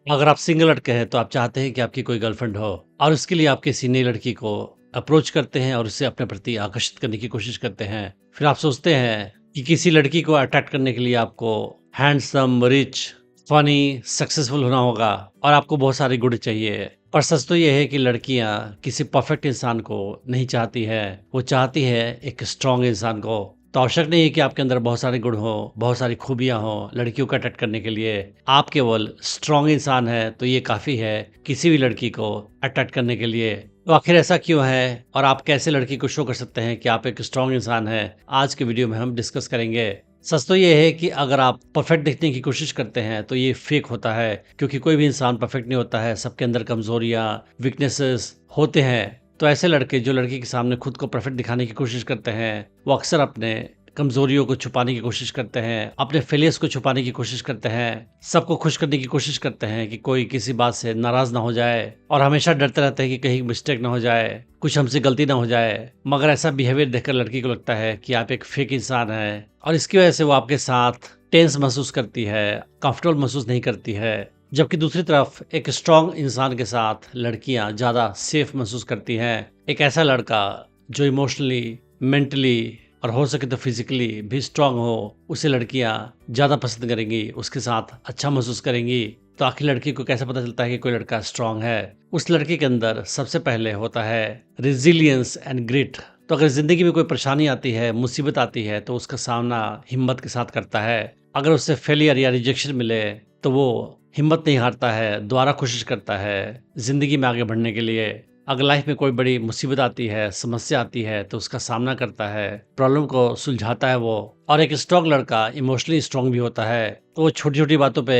अगर आप सिंगल लड़के हैं तो आप चाहते हैं कि आपकी कोई गर्लफ्रेंड हो और उसके लिए आप किसी नई लड़की को अप्रोच करते हैं और उससे अपने प्रति आकर्षित करने की कोशिश करते हैं। फिर आप सोचते हैं कि किसी लड़की को अट्रैक्ट करने के लिए आपको हैंडसम, रिच, फनी, सक्सेसफुल होना होगा और आपको बहुत सारे गुण चाहिए। पर सच तो ये है कि लड़कियां किसी परफेक्ट इंसान को नहीं चाहती है, वो चाहती है एक स्ट्रांग इंसान को। तो आवश्यक नहीं है कि आपके अंदर बहुत सारे गुण हो, बहुत सारी खूबियां हो लड़कियों को अट्रैक्ट करने के लिए। आप केवल स्ट्रांग इंसान है तो ये काफ़ी है किसी भी लड़की को अट्रैक्ट करने के लिए। तो आखिर ऐसा क्यों है और आप कैसे लड़की को शो कर सकते हैं कि आप एक स्ट्रांग इंसान हैं, आज के वीडियो में हम डिस्कस करेंगे। सच तो ये है कि अगर आप परफेक्ट दिखने की कोशिश करते हैं तो ये फेक होता है, क्योंकि कोई भी इंसान परफेक्ट नहीं होता है, सबके अंदर कमजोरियां, वीकनेसेस होते हैं। तो ऐसे लड़के जो लड़की के सामने खुद को परफेक्ट दिखाने की कोशिश करते हैं, वो अक्सर अपने कमजोरियों को छुपाने की कोशिश करते हैं, अपने फेलियर्स को छुपाने की कोशिश करते हैं, सबको खुश करने की कोशिश करते हैं कि कोई किसी बात से नाराज ना हो जाए और हमेशा डरते रहते हैं कि कहीं मिस्टेक ना हो जाए, कुछ हमसे गलती ना हो जाए। मगर ऐसा बिहेवियर देखकर लड़की को लगता है कि आप एक फेक इंसान हैं और इसकी वजह से वो आपके साथ टेंस महसूस करती है, कंफर्टेबल महसूस नहीं करती है। जबकि दूसरी तरफ एक स्ट्रांग इंसान के साथ लड़कियां ज्यादा सेफ महसूस करती हैं। एक ऐसा लड़का जो इमोशनली, मेंटली और हो सके तो फिजिकली भी स्ट्रांग हो, उसे लड़कियां ज्यादा पसंद करेंगी, उसके साथ अच्छा महसूस करेंगी। तो आखिर लड़की को कैसे पता चलता है कि कोई लड़का स्ट्रांग है? उस लड़की के अंदर सबसे पहले होता है रिजिलियंस एंड ग्रिट। तो अगर जिंदगी में कोई परेशानी आती है, मुसीबत आती है, तो उसका सामना हिम्मत के साथ करता है। अगर उससे फेलियर या रिजेक्शन मिले तो वो हिम्मत नहीं हारता है, दोबारा कोशिश करता है जिंदगी में आगे बढ़ने के लिए। अगर लाइफ में कोई बड़ी मुसीबत आती है, समस्या आती है, तो उसका सामना करता है, प्रॉब्लम को सुलझाता है वो। और एक स्ट्रांग लड़का इमोशनली स्ट्रांग भी होता है, तो वो छोटी छोटी बातों पे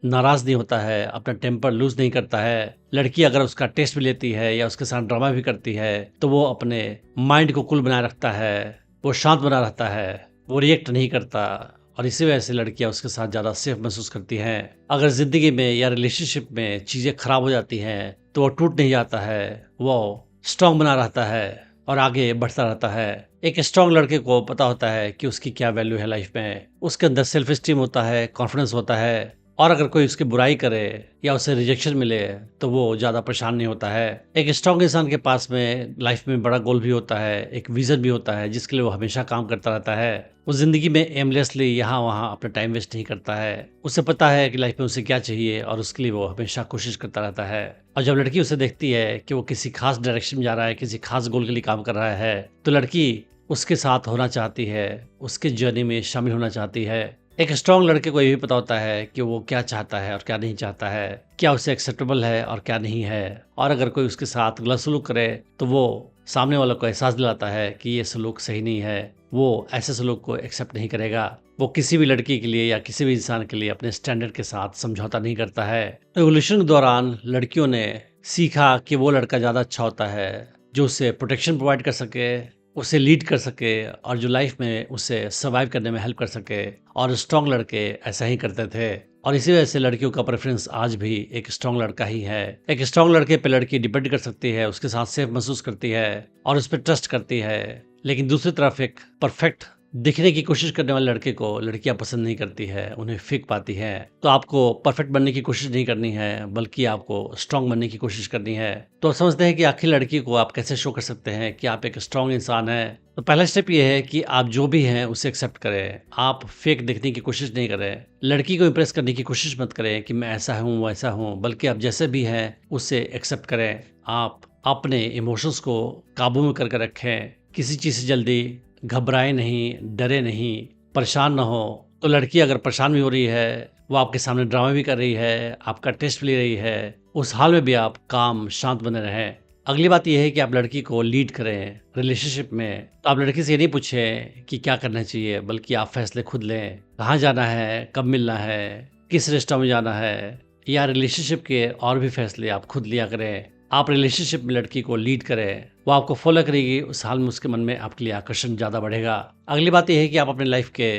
नाराज नहीं होता है, अपना टेम्पर लूज नहीं करता है। लड़की अगर उसका टेस्ट भी लेती है या उसके साथ ड्रामा भी करती है तो वो अपने माइंड को कूल बनाए रखता है, वो शांत बना रहता है, वो रिएक्ट नहीं करता। और इसी वजह से लड़कियां उसके साथ ज़्यादा सेफ महसूस करती हैं। अगर ज़िंदगी में या रिलेशनशिप में चीज़ें खराब हो जाती हैं तो वो टूट नहीं जाता है, वो स्ट्रांग बना रहता है और आगे बढ़ता रहता है। एक स्ट्रांग लड़के को पता होता है कि उसकी क्या वैल्यू है लाइफ में, उसके अंदर सेल्फ स्टीम होता है, कॉन्फिडेंस होता है। और अगर कोई उसकी बुराई करे या उसे रिजेक्शन मिले तो वो ज़्यादा परेशान नहीं होता है। एक स्ट्रांग इंसान के पास में लाइफ में बड़ा गोल भी होता है, एक विजन भी होता है जिसके लिए वो हमेशा काम करता रहता है। वो जिंदगी में एमलेसली यहाँ वहाँ अपना टाइम वेस्ट नहीं करता है। उसे पता है कि लाइफ में उसे क्या चाहिए और उसके लिए वो हमेशा कोशिश करता रहता है। और जब लड़की उसे देखती है कि वो किसी खास डायरेक्शन में जा रहा है, किसी खास गोल के लिए काम कर रहा है, तो लड़की उसके साथ होना चाहती है, उसके जर्नी में शामिल होना चाहती है। एक स्ट्रांग लड़के को ये भी पता होता है कि वो क्या चाहता है और क्या नहीं चाहता है, क्या उसे एक्सेप्टेबल है और क्या नहीं है। और अगर कोई उसके साथ गलत सलूक करे तो वो सामने वालों को एहसास दिलाता है कि ये सलूक सही नहीं है, वो ऐसे सलूक को एक्सेप्ट नहीं करेगा। वो किसी भी लड़की के लिए या किसी भी इंसान के लिए अपने स्टैंडर्ड के साथ समझौता नहीं करता है। एवोल्यूशन के दौरान लड़कियों ने सीखा कि वो लड़का ज़्यादा अच्छा होता है जो उसे प्रोटेक्शन प्रोवाइड कर सके, उसे लीड कर सके और जो लाइफ में उसे सर्वाइव करने में हेल्प कर सके। और स्ट्रांग लड़के ऐसा ही करते थे और इसी वजह से लड़कियों का प्रेफरेंस आज भी एक स्ट्रांग लड़का ही है। एक स्ट्रांग लड़के पे लड़की डिपेंड कर सकती है, उसके साथ सेफ महसूस करती है और उस पर ट्रस्ट करती है। लेकिन दूसरी तरफ एक परफेक्ट दिखने की कोशिश करने वाले लड़के को लड़कियां पसंद नहीं करती है, उन्हें फेक पाती है। तो आपको परफेक्ट बनने की कोशिश नहीं करनी है, बल्कि आपको स्ट्रांग बनने की कोशिश करनी है। तो आप समझते हैं कि आखिर लड़की को आप कैसे शो कर सकते हैं कि आप एक स्ट्रांग इंसान हैं। तो पहला स्टेप ये है कि आप जो भी हैं उसे एक्सेप्ट करें। आप फेक दिखने की कोशिश नहीं करें, लड़की को इंप्रेस करने की कोशिश मत करें कि मैं ऐसा हूँ वैसा हूँ, बल्कि आप जैसे भी हैं उसे एक्सेप्ट करें। आप अपने इमोशंस को काबू में करके रखें, किसी चीज़ से जल्दी घबराए नहीं, डरे नहीं, परेशान ना हो। तो लड़की अगर परेशान भी हो रही है, वो आपके सामने ड्रामा भी कर रही है, आपका टेस्ट भी ले रही है, उस हाल में भी आप काम शांत बने रहें। अगली बात यह है कि आप लड़की को लीड करें रिलेशनशिप में। तो आप लड़की से ये नहीं पूछें कि क्या करना चाहिए, बल्कि आप फैसले खुद लें। कहाँ जाना है, कब मिलना है, किस रेस्टोरेंट में जाना है, या रिलेशनशिप के और भी फैसले आप खुद लिया करें। आप रिलेशनशिप में लड़की को लीड करें, वो आपको फॉलो करेगी, उस हाल में उसके मन में आपके लिए आकर्षण ज़्यादा बढ़ेगा। अगली बात यह है कि आप अपने लाइफ के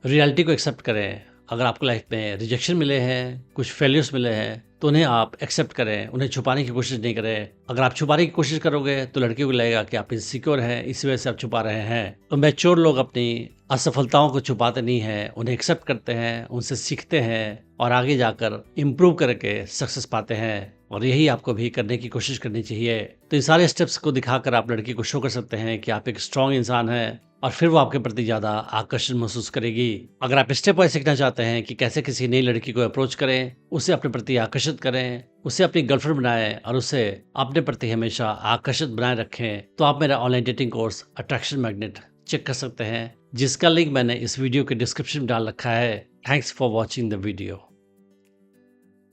रियलिटी को एक्सेप्ट करें। अगर आपको लाइफ में रिजेक्शन मिले हैं, कुछ फेलियर्स मिले हैं, तो उन्हें आप एक्सेप्ट करें, उन्हें छुपाने की कोशिश नहीं करें। अगर आप छुपाने की कोशिश करोगे तो लड़कियों को लगेगा कि आप इनसिक्योर हैं, इसी वजह से आप छुपा रहे हैं। तो मैच्योर लोग अपनी असफलताओं को छुपाते नहीं हैं, उन्हें एक्सेप्ट करते हैं, उनसे सीखते हैं और आगे जाकर इम्प्रूव करके सक्सेस पाते हैं। और यही आपको भी करने की कोशिश करनी चाहिए। तो इन सारे स्टेप्स को दिखाकर आप लड़की को शो कर सकते हैं कि आप एक स्ट्रांग इंसान हैं और फिर वो आपके प्रति ज़्यादा आकर्षण महसूस करेगी। अगर आप स्टेप वाइज सीखना चाहते हैं कि कैसे किसी नई लड़की को अप्रोच करें, उसे अपने प्रति आकर्षित करें, उसे अपनी गर्लफ्रेंड बनाएं और उसे अपने प्रति हमेशा आकर्षित बनाए रखें, तो आप मेरा online dating course attraction magnet check कर सकते हैं, जिसका लिंक मैंने इस वीडियो के डिस्क्रिप्शन में डाल रखा है। Thanks for watching the video.